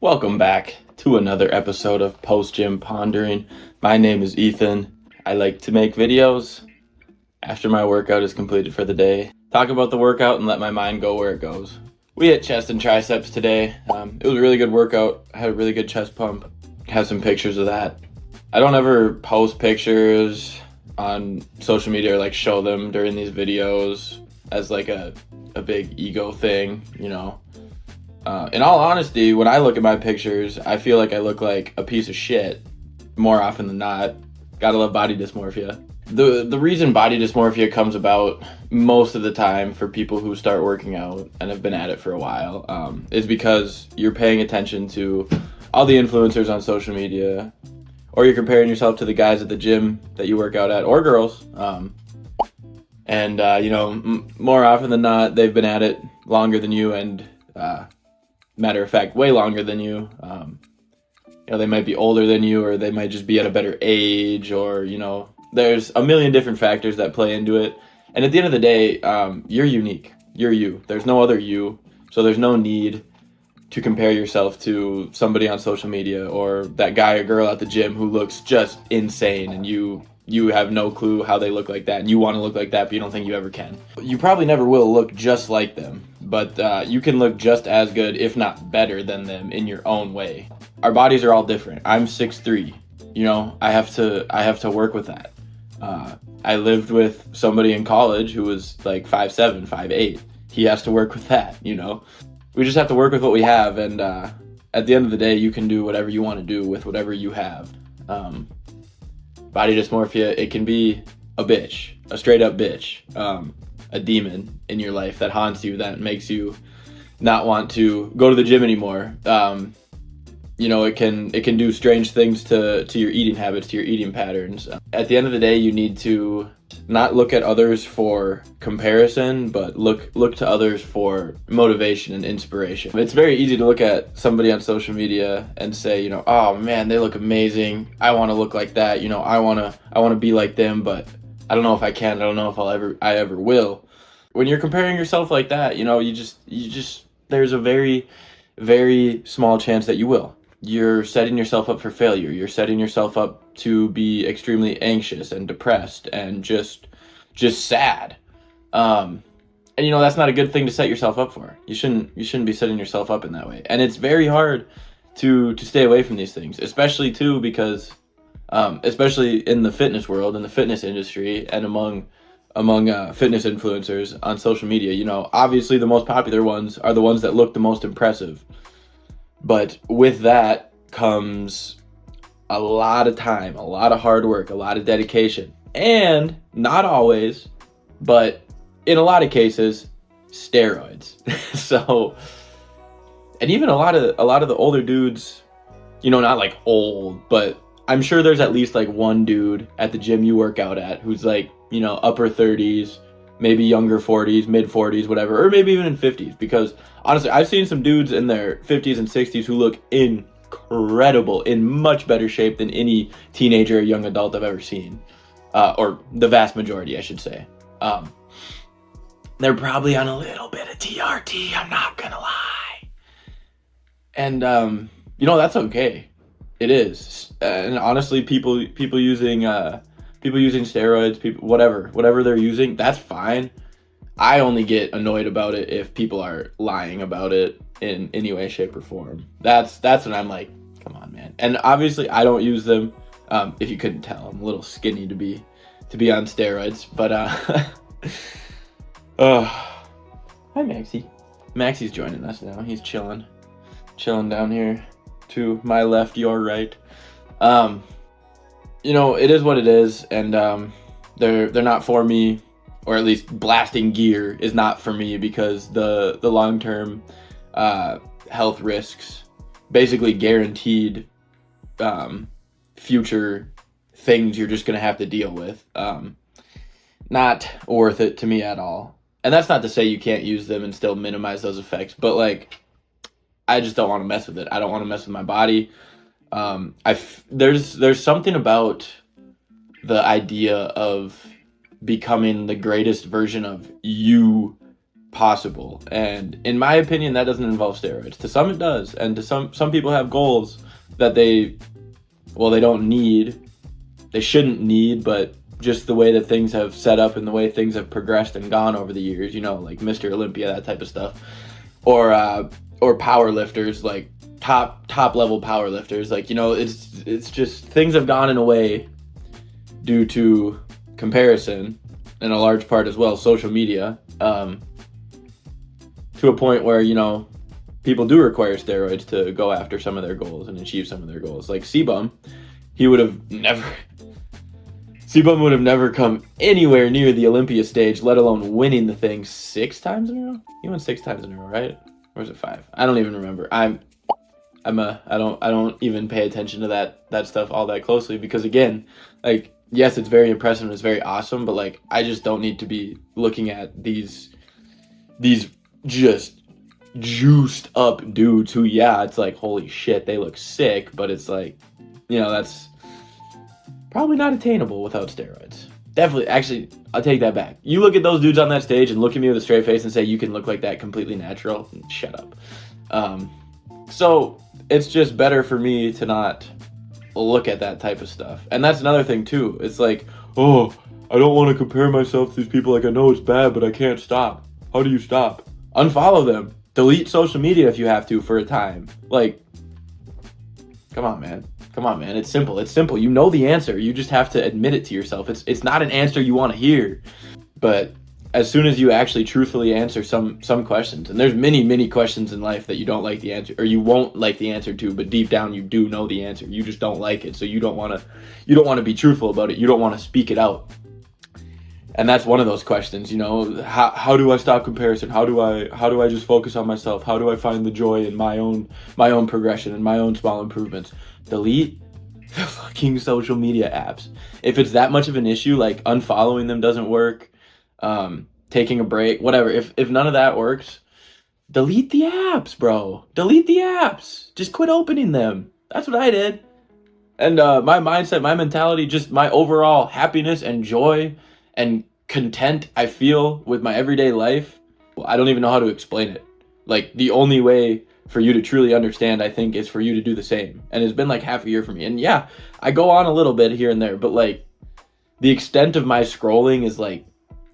Welcome back to another episode of Post Gym Pondering. My name is Ethan. I like to make videos after my workout is completed for the day. Talk about the workout and let my mind go where it goes. We hit chest and triceps today. It was a really good workout. I had a really good chest pump. Have some pictures of that. I don't ever post pictures on social media or like show them during these videos as like a big ego thing, you know. In all honesty, when I look at my pictures, I feel like I look like a piece of shit more often than not. Gotta love body dysmorphia. The reason body dysmorphia comes about most of the time for people who start working out and have been at it for a while is because you're paying attention to all the influencers on social media, or you're comparing yourself to the guys at the gym that you work out at, or girls. More often than not, they've been at it longer than you, and matter of fact, way longer than you. They might be older than you, or they might just be at a better age, or, there's a million different factors that play into it. And at the end of the day, you're unique. You're you. There's no other you. So there's no need to compare yourself to somebody on social media or that guy or girl at the gym who looks just insane, and you have no clue how they look like that, and you want to look like that, but you don't think you ever can. You probably never will look just like them, but you can look just as good, if not better than them in your own way. Our bodies are all different. I'm 6'3". I have to work with that. I lived with somebody in college who was like 5'7", 5'8". He has to work with that, We just have to work with what we have, and at the end of the day, you can do whatever you want to do with whatever you have. Body dysmorphia, it can be a bitch, a straight up bitch, a demon in your life that haunts you, that makes you not want to go to the gym anymore. It can do strange things to your eating habits, to your eating patterns. At the end of the day, you need to not look at others for comparison, but look to others for motivation and inspiration. It's very easy to look at somebody on social media and say, oh man, they look amazing. I want to look like that. I want to be like them, but I don't know if I can. I don't know if I ever will. When you're comparing yourself like that, you just there's a very, very small chance that you will. You're setting yourself up for failure. You're setting yourself up to be extremely anxious and depressed and just sad. And that's not a good thing to set yourself up for. You shouldn't be setting yourself up in that way. And it's very hard to stay away from these things, especially too because especially in the fitness world, in the fitness industry, and among fitness influencers on social media. Obviously the most popular ones are the ones that look the most impressive. But with that comes a lot of time, a lot of hard work, a lot of dedication, and not always, but in a lot of cases, steroids. And even a lot of the older dudes, not like old, but I'm sure there's at least like one dude at the gym you work out at who's like, upper 30s, maybe younger 40s, mid 40s, whatever, or maybe even in 50s, because honestly, I've seen some dudes in their 50s and 60s who look incredible, in much better shape than any teenager or young adult I've ever seen, or the vast majority, I should say. They're probably on a little bit of TRT, I'm not gonna lie. And, that's okay. It is. And honestly, people using steroids, whatever they're using, that's fine. I only get annoyed about it if people are lying about it in any way, shape, or form. That's when I'm like, come on, man. And obviously, I don't use them. If you couldn't tell, I'm a little skinny to be on steroids. But hi, Maxie. Maxie's joining us now. He's chilling down here to my left, your right. It is what it is, and they're not for me, or at least blasting gear is not for me, because the long-term health risks, basically guaranteed future things you're just gonna have to deal with, not worth it to me at all. And that's not to say you can't use them and still minimize those effects, but like, I just don't want to mess with it. I don't want to mess with my body. There's something about the idea of becoming the greatest version of you possible. And in my opinion, that doesn't involve steroids. To some it does, and to some people have goals that they don't need, they shouldn't need, but just the way that things have set up and the way things have progressed and gone over the years, you know, like Mr. Olympia, that type of stuff, or power lifters, like top level power lifters, like, you know, it's just things have gone in a way due to comparison, in a large part as well, social media, to a point where, you know, people do require steroids to go after some of their goals and achieve some of their goals. Like C-Bum, would have never come anywhere near the Olympia stage, let alone winning the thing 6 times in a row. He won 6 times in a row, right? Or was it 5? I don't even remember. I don't even pay attention to that stuff all that closely, because again, like, yes, it's very impressive and it's very awesome, but like, I just don't need to be looking at these just juiced up dudes who, yeah, it's like, holy shit, they look sick, but it's like, you know, that's probably not attainable without steroids. Definitely, actually, I'll take that back. You look at those dudes on that stage and look at me with a straight face and say you can look like that completely natural, shut up. So it's just better for me to not look at that type of stuff. And that's another thing too. It's like, oh, I don't want to compare myself to these people. Like, I know it's bad, but I can't stop. How do you stop? Unfollow them. Delete social media if you have to for a time. Like, come on, man. It's simple. You know the answer. You just have to admit it to yourself. It's not an answer you want to hear. But as soon as you actually truthfully answer some questions, and there's many questions in life that you don't like the answer, or you won't like the answer to, but deep down you do know the answer. You just don't like it, so you don't want to be truthful about it. You don't want to speak it out. And that's one of those questions, you know, how do I stop comparison? How do I just focus on myself? How do I find the joy in my own progression and my own small improvements? Delete the fucking social media apps. If it's that much of an issue, like unfollowing them doesn't work, taking a break, whatever. If none of that works, delete the apps, bro. Delete the apps. Just quit opening them. That's what I did. And my mindset, my mentality, just my overall happiness and joy and content I feel with my everyday life, well, I don't even know how to explain it. Like, the only way for you to truly understand, I think, is for you to do the same. And it's been like half a year for me. And yeah, I go on a little bit here and there, but like, the extent of my scrolling is like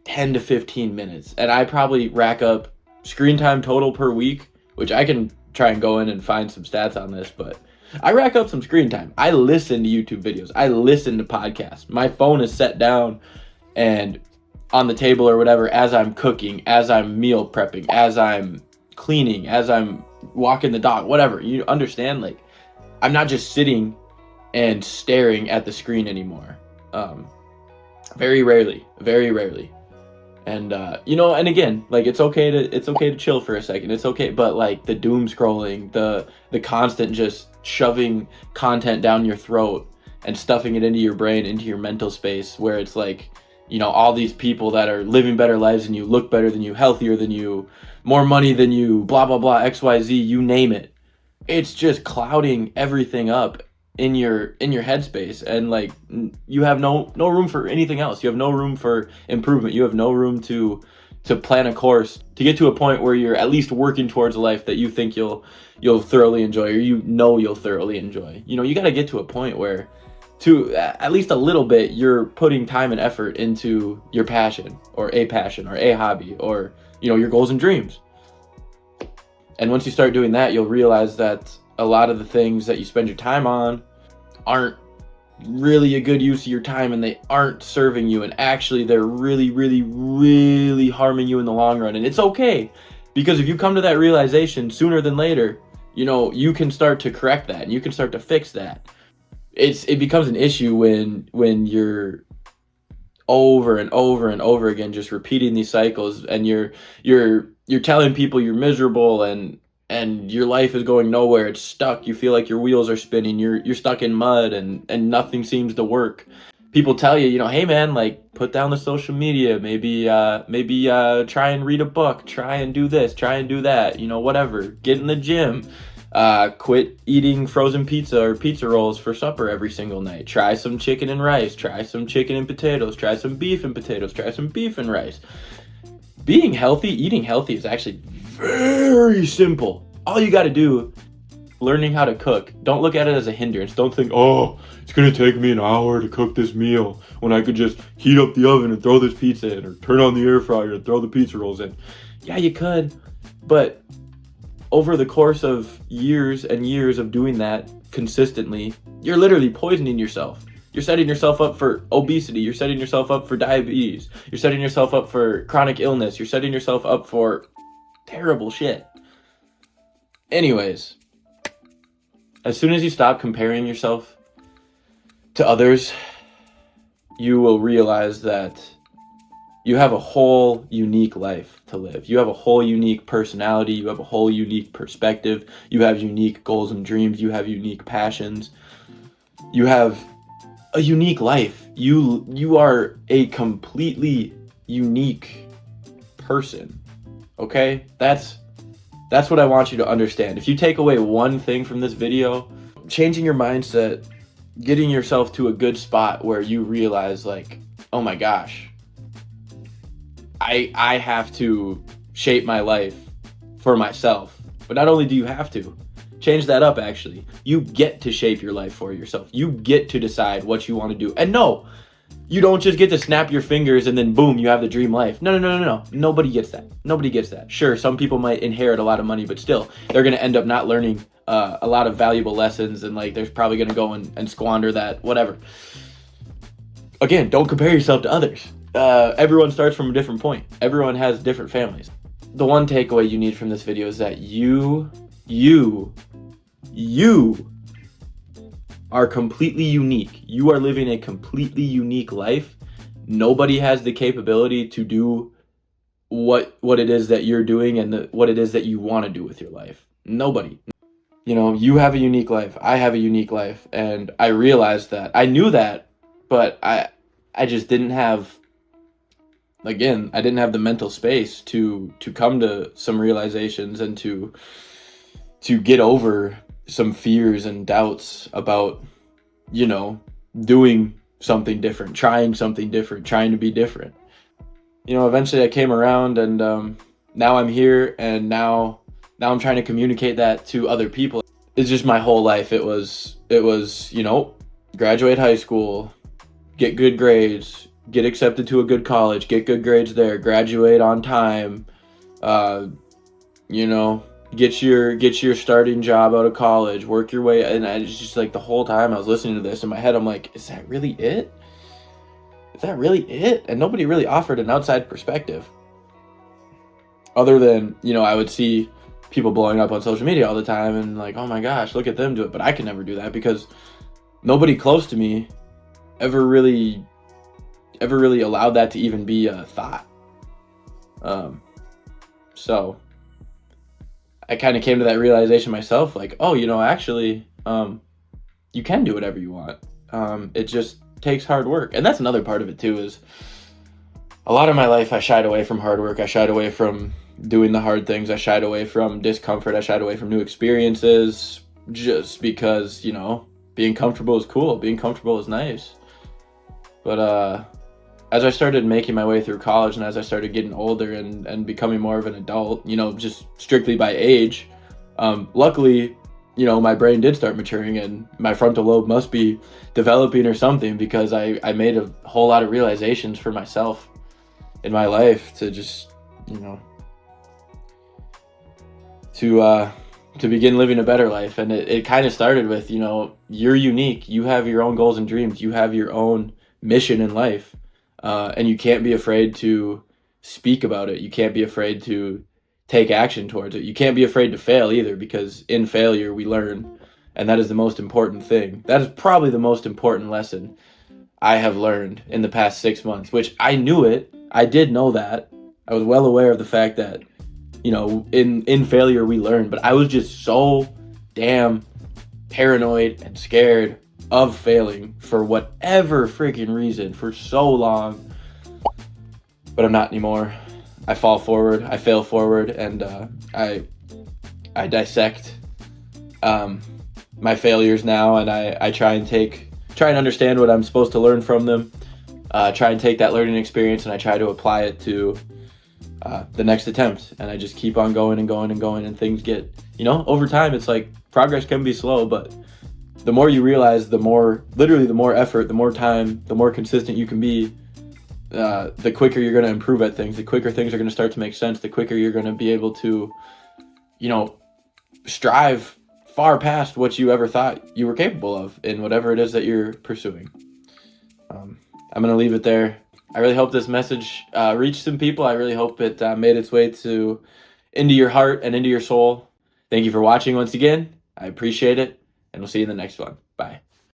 10 to 15 minutes. And I probably rack up screen time total per week, which I can try and go in and find some stats on this, but I rack up some screen time. I listen to YouTube videos. I listen to podcasts. My phone is set down and on the table or whatever as I'm cooking, as I'm meal prepping, as I'm cleaning, as I'm walking the dog, whatever. You understand? Like, I'm not just sitting and staring at the screen anymore. Very rarely. And you know, and again, like, it's okay to chill for a second. It's okay, but like the doom scrolling, the constant just shoving content down your throat and stuffing it into your brain, into your mental space, where it's like, you know, all these people that are living better lives than you, look better than you, healthier than you, more money than you, blah, blah, blah, XYZ, you name it. It's just clouding everything up in your headspace. And like, you have no room for anything else. You have no room for improvement. You have no room to plan a course to get to a point where you're at least working towards a life that you think you'll thoroughly enjoy, or you know you'll thoroughly enjoy. You know, you got to get to a point where, to at least a little bit, you're putting time and effort into your passion or a hobby, or, you know, your goals and dreams. And once you start doing that, you'll realize that a lot of the things that you spend your time on aren't really a good use of your time, and they aren't serving you, and actually they're really harming you in the long run. And it's okay, because if you come to that realization sooner than later, you know, you can start to correct that and you can start to fix that. It becomes an issue when you're over and over again just repeating these cycles, and you're telling people you're miserable and your life is going nowhere. It's stuck. You feel like your wheels are spinning. You're stuck in mud and nothing seems to work. People tell you, you know, hey man, like, put down the social media, maybe try and read a book, try and do this, try and do that, you know, whatever. Get in the gym. Quit eating frozen pizza or pizza rolls for supper every single night. Try some chicken and rice. Try some chicken and potatoes. Try some beef and potatoes. Try some beef and rice. Being healthy, eating healthy is actually very simple. All you got to do, learning how to cook. Don't look at it as a hindrance. Don't think, oh, it's going to take me an hour to cook this meal when I could just heat up the oven and throw this pizza in, or turn on the air fryer and throw the pizza rolls in. Yeah, you could, but over the course of years and years of doing that consistently, you're literally poisoning yourself. You're setting yourself up for obesity. You're setting yourself up for diabetes. You're setting yourself up for chronic illness. You're setting yourself up for terrible shit. Anyways, as soon as you stop comparing yourself to others, you will realize that you have a whole unique life to live. You have a whole unique personality. You have a whole unique perspective. You have unique goals and dreams. You have unique passions. You have a unique life. You are a completely unique person. Okay? That's what I want you to understand. If you take away one thing from this video, changing your mindset, getting yourself to a good spot where you realize, like, oh my gosh, I have to shape my life for myself. But not only do you have to, change that up actually. You get to shape your life for yourself. You get to decide what you want to do. And no, you don't just get to snap your fingers and then boom, you have the dream life. No. Nobody gets that. Nobody gets that. Sure, some people might inherit a lot of money, but still, they're going to end up not learning a lot of valuable lessons, and like they're probably going to go and squander that, whatever. Again, don't compare yourself to others. Everyone starts from a different point. Everyone has different families. The one takeaway you need from this video is that you are completely unique. You are living a completely unique life. Nobody has the capability to do what it is that you're doing and what it is that you want to do with your life. Nobody. You know, you have a unique life. I have a unique life. And I realized that. I knew that, but I just didn't have, again, I didn't have the mental space to come to some realizations and to get over some fears and doubts about, you know, doing something different, trying something different, trying to be different. You know, eventually I came around, and now I'm here, and now I'm trying to communicate that to other people. It's just my whole life. It was, you know, graduate high school, get good grades, get accepted to a good college, get good grades there, graduate on time, you know, get your starting job out of college, work your way. And it's just like the whole time I was listening to this in my head, I'm like, is that really it? Is that really it? And nobody really offered an outside perspective. Other than, you know, I would see people blowing up on social media all the time and like, oh my gosh, look at them do it. But I could never do that because nobody close to me ever really allowed that to even be a thought. So I kind of came to that realization myself, like, oh, you know, actually, you can do whatever you want. It just takes hard work. And that's another part of it too, is a lot of my life I shied away from hard work. I shied away from doing the hard things. I shied away from discomfort. I shied away from new experiences just because, you know, being comfortable is cool. Being comfortable is nice. But as I started making my way through college, and as I started getting older and becoming more of an adult, you know, just strictly by age, luckily, you know, my brain did start maturing and my frontal lobe must be developing or something, because I made a whole lot of realizations for myself in my life to just, you know, to begin living a better life. And it kind of started with, you know, you're unique. You have your own goals and dreams. You have your own mission in life. And you can't be afraid to speak about it. You can't be afraid to take action towards it. You can't be afraid to fail either, because in failure we learn. And that is the most important thing. That is probably the most important lesson I have learned in the past 6 months, which I knew it. I did know that. I was well aware of the fact that, you know, in failure we learn, but I was just so damn paranoid and scared of failing for whatever freaking reason for so long. But I'm not anymore. I fall forward, I fail forward, and I dissect my failures now, and I try and understand what I'm supposed to learn from them. Try and take that learning experience and I try to apply it to the next attempt, and I just keep on going and going and going, and things get, over time, it's like progress can be slow, but the more you realize, the more effort, the more time, the more consistent you can be, the quicker you're going to improve at things, the quicker things are going to start to make sense, the quicker you're going to be able to, strive far past what you ever thought you were capable of in whatever it is that you're pursuing. I'm going to leave it there. I really hope this message reached some people. I really hope it made its way into your heart and into your soul. Thank you for watching once again. I appreciate it, and we'll see you in the next one.